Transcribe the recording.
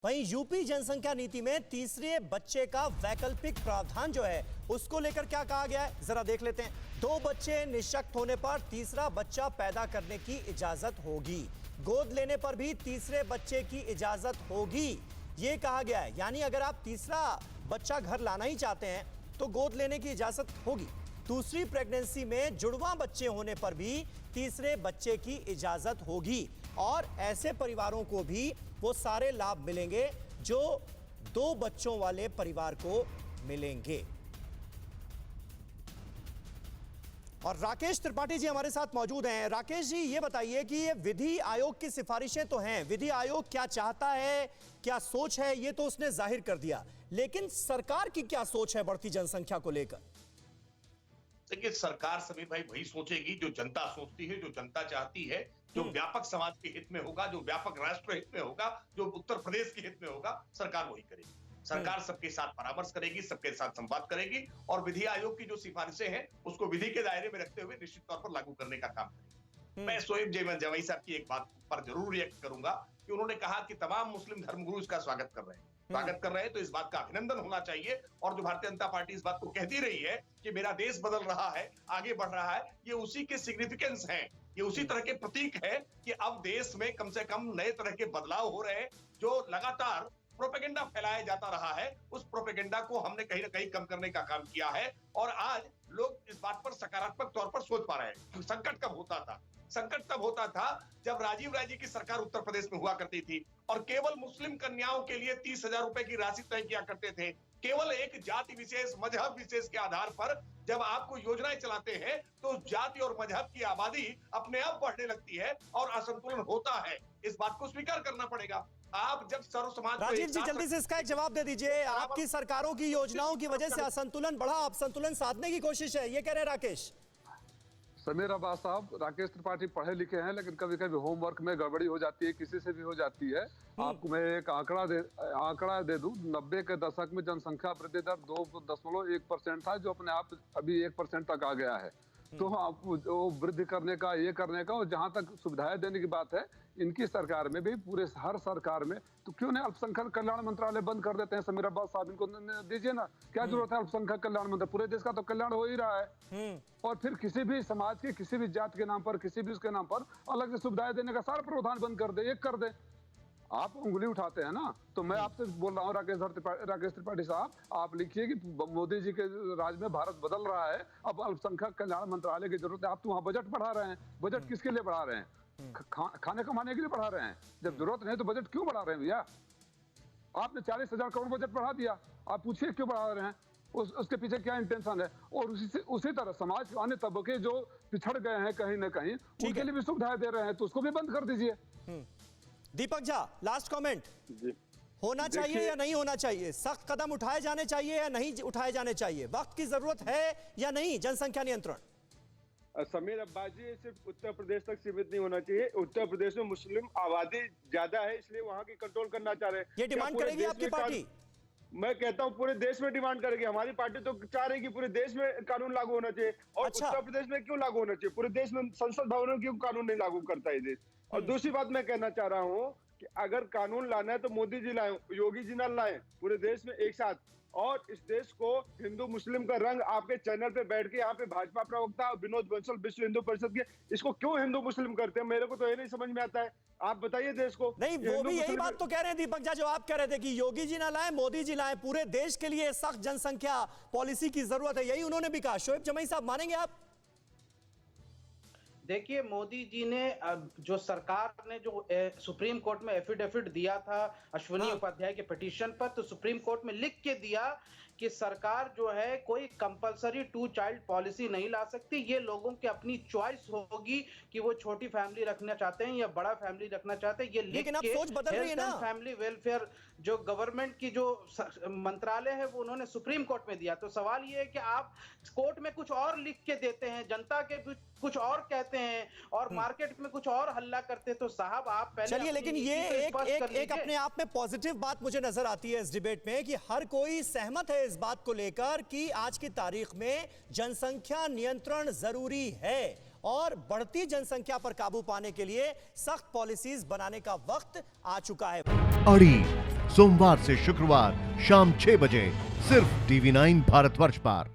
वहीं यूपी जनसंख्या नीति में तीसरे बच्चे का वैकल्पिक प्रावधान जो है उसको लेकर क्या कहा गया है, जरा देख लेते हैं। 2 बच्चे निःशक्त होने पर तीसरा बच्चा पैदा करने की इजाजत होगी। गोद लेने पर भी तीसरे बच्चे की इजाजत होगी, ये कहा गया है। यानी अगर आप तीसरा बच्चा घर लाना ही चाहते हैं तो गोद लेने की इजाजत होगी। दूसरी प्रेगनेंसी में जुड़वा बच्चे होने पर भी तीसरे बच्चे की इजाजत होगी और ऐसे परिवारों को भी वो सारे लाभ मिलेंगे जो 2 बच्चों वाले परिवार को मिलेंगे। और राकेश त्रिपाठी जी हमारे साथ मौजूद हैं। राकेश जी, ये बताइए कि ये विधि आयोग की सिफारिशें तो हैं, विधि आयोग क्या चाहता है, क्या सोच है, ये तो उसने जाहिर कर दिया, लेकिन सरकार की क्या सोच है बढ़ती जनसंख्या को लेकर? देखिए, सरकार सभी भाई वही सोचेगी जो जनता सोचती है, जो जनता चाहती है, जो व्यापक समाज के हित में होगा, जो व्यापक राष्ट्र हित में होगा, जो उत्तर प्रदेश के हित में होगा, सरकार वही करेगी। सरकार सबके साथ परामर्श करेगी, सबके साथ संवाद करेगी और विधि आयोग की जो सिफारिशें हैं उसको विधि के दायरे में रखते हुए निश्चित तौर पर लागू करने का काम करेगी। मैं शोएब जवाई साहब की एक बात पर जरूर रिएक्ट करूंगा कि उन्होंने कहा कि तमाम मुस्लिम धर्मगुरु इसका स्वागत कर रहे हैं, तो इस बात का अभिनंदन होना चाहिए। और जो भारतीय जनता पार्टी इस बात को कहती रही है कि मेरा देश बदल रहा है, आगे बढ़ रहा है, ये उसी के सिग्निफिकेंस है, ये उसी तरह के प्रतीक है कि अब देश में कम से कम नए तरह के बदलाव हो रहे हैं। जो लगातार प्रोपेगेंडा फैलाया जाता रहा है, उस प्रोपेगेंडा को हमने कहीं ना कहीं कम करने का काम किया है और आज लोग इस बात पर सकारात्मक तौर पर सोच पा रहे हैं। संकट तब होता था जब राजीव राय जी की सरकार उत्तर प्रदेश में हुआ करती थी और केवल मुस्लिम कन्याओं के लिए 30,000 रुपए की राशि तय किया करते थे। केवल एक जाति विशेष, मजहब विशेष के आधार पर जब आपको योजनाएं चलाते हैं तो जाति और मजहब की आबादी अपने आप बढ़ने लगती है और असंतुलन होता है। इस बात को स्वीकार करना पड़ेगा। आप जब सर्व समाज, राजीव जी जल्दी से इसका एक जवाब दे दीजिए। आपकी सरकारों की योजनाओं की वजह से असंतुलन बढ़ा, आप संतुलन साधने की कोशिश है, ये कह रहे हैं राकेश। समीर अब्बास साहब, राकेश त्रिपाठी पढ़े लिखे हैं लेकिन कभी कभी होमवर्क में गड़बड़ी हो जाती है, किसी से भी हो जाती है। आपको मैं एक आंकड़ा दे दूं। 90 के दशक में जनसंख्या वृद्धि दर 2.1% था, जो अपने आप अभी 1% तक आ गया है। तो आप वो वृद्धि करने का, ये करने का, और जहां तक सुविधाएं देने की बात है, इनकी सरकार में भी, पूरे हर सरकार में, तो क्यों नहीं अल्पसंख्यक कल्याण मंत्रालय बंद कर देते हैं? समीर अब्बास साहब, इनको दीजिए ना, क्या जरूरत है अल्पसंख्यक कल्याण मंत्रालय? पूरे देश का तो कल्याण हो ही रहा है। और फिर किसी भी समाज के, किसी भी जात के नाम पर, किसी भी उसके नाम पर अलग से सुविधाएं देने का सारा प्रावधान बंद कर दे, एक कर दे। आप उंगली उठाते हैं ना, तो मैं आपसे बोल रहा हूँ राकेश त्रिपाठी साहब, आप लिखिए कि मोदी जी के राज में भारत बदल रहा है, अब अल्पसंख्यक कल्याण मंत्रालय की जरूरत है। आप तो वहाँ बजट बढ़ा रहे हैं, बजट किसके लिए बढ़ा रहे हैं? खाने कमाने के लिए बढ़ा रहे हैं। जब जरूरत नहीं तो बजट क्यों बढ़ा रहे हैं भैया? आपने 40,000 करोड़ बजट बढ़ा दिया, आप पूछिए क्यों बढ़ा रहे हैं? उसके पीछे क्या इंटेंशन है? और उसी तरह समाज के अन्य तबके जो पिछड़ गए हैं कहीं ना कहीं, उनके लिए भी सुविधाएं दे रहे हैं, तो उसको भी बंद कर दीजिए। Deepak Jha, last comment. होना चाहिए या नहीं होना चाहिए? सख्त कदम उठाए जाने चाहिए या नहीं उठाए जाने चाहिए? वक्त की जरूरत है या नहीं जनसंख्या नियंत्रण? समीर अब्बास जी, सिर्फ उत्तर प्रदेश तक सीमित नहीं होना चाहिए। उत्तर प्रदेश में मुस्लिम आबादी ज्यादा है, इसलिए वहाँ की कंट्रोल करना चाह रहे हैं। ये डिमांड करेगी आपकी पार्टी? मैं कहता हूँ पूरे देश में डिमांड करेगी। हमारी पार्टी तो चाह रही है कि पूरे देश में कानून लागू होना चाहिए। और उत्तर प्रदेश में क्यों लागू होना चाहिए? पूरे देश में संसद भवनों क्यों कानून नहीं लागू करता है देश? और दूसरी बात मैं कहना चाह रहा हूँ कि अगर कानून लाना है तो मोदी जी लाए, योगी जी ना लाए, पूरे देश में एक साथ। और इस देश को हिंदू मुस्लिम का रंग आपके चैनल पे बैठ के, यहाँ पे भाजपा प्रवक्ता विनोद बंसल विश्व हिंदू परिषद के, इसको क्यों हिंदू मुस्लिम करते हैं? मेरे को तो ये नहीं समझ में आता है। आप बताइए देश को। नहीं, वो भी यही बात तो कह रहे हैं दीपक झा, जो आप कह रहे थे कि योगी जी ना लाए, मोदी जी लाए, पूरे देश के लिए सख्त जनसंख्या पॉलिसी की जरूरत है, यही उन्होंने भी कहा। शोएब जवाई साहब, मानेंगे आप? देखिए, मोदी जी ने जो सरकार ने जो सुप्रीम कोर्ट में एफिडेविट दिया था अश्विनी उपाध्याय के पिटीशन पर, तो सुप्रीम कोर्ट में लिख के दिया कि सरकार जो है कोई कंपलसरी 2 चाइल्ड पॉलिसी नहीं ला सकती। ये लोगों की अपनी चॉइस होगी कि वो छोटी फैमिली रखना चाहते हैं या बड़ा फैमिली रखना चाहते हैं। ये लिख लेकिन अब सोच बदल रही है ना। फैमिली वेलफेयर जो गवर्नमेंट की जो मंत्रालय है वो उन्होंने सुप्रीम कोर्ट में दिया। तो सवाल ये है कि आप कोर्ट में कुछ और लिख के देते हैं, जनता के कुछ और कहते हैं और मार्केट में कुछ और हल्ला करते हैं। तो साहब आप पहले चलिए, लेकिन ये एक अपने आप में पॉजिटिव बात मुझे नजर आती है इस डिबेट में कि हर कोई सहमत है इस बात को लेकर कि आज की तारीख में जनसंख्या नियंत्रण जरूरी है और बढ़ती जनसंख्या पर काबू पाने के लिए सख्त पॉलिसीज बनाने का वक्त आ चुका है। अड़ी सोमवार से शुक्रवार शाम 6 बजे सिर्फ TV9 भारतवर्ष पर।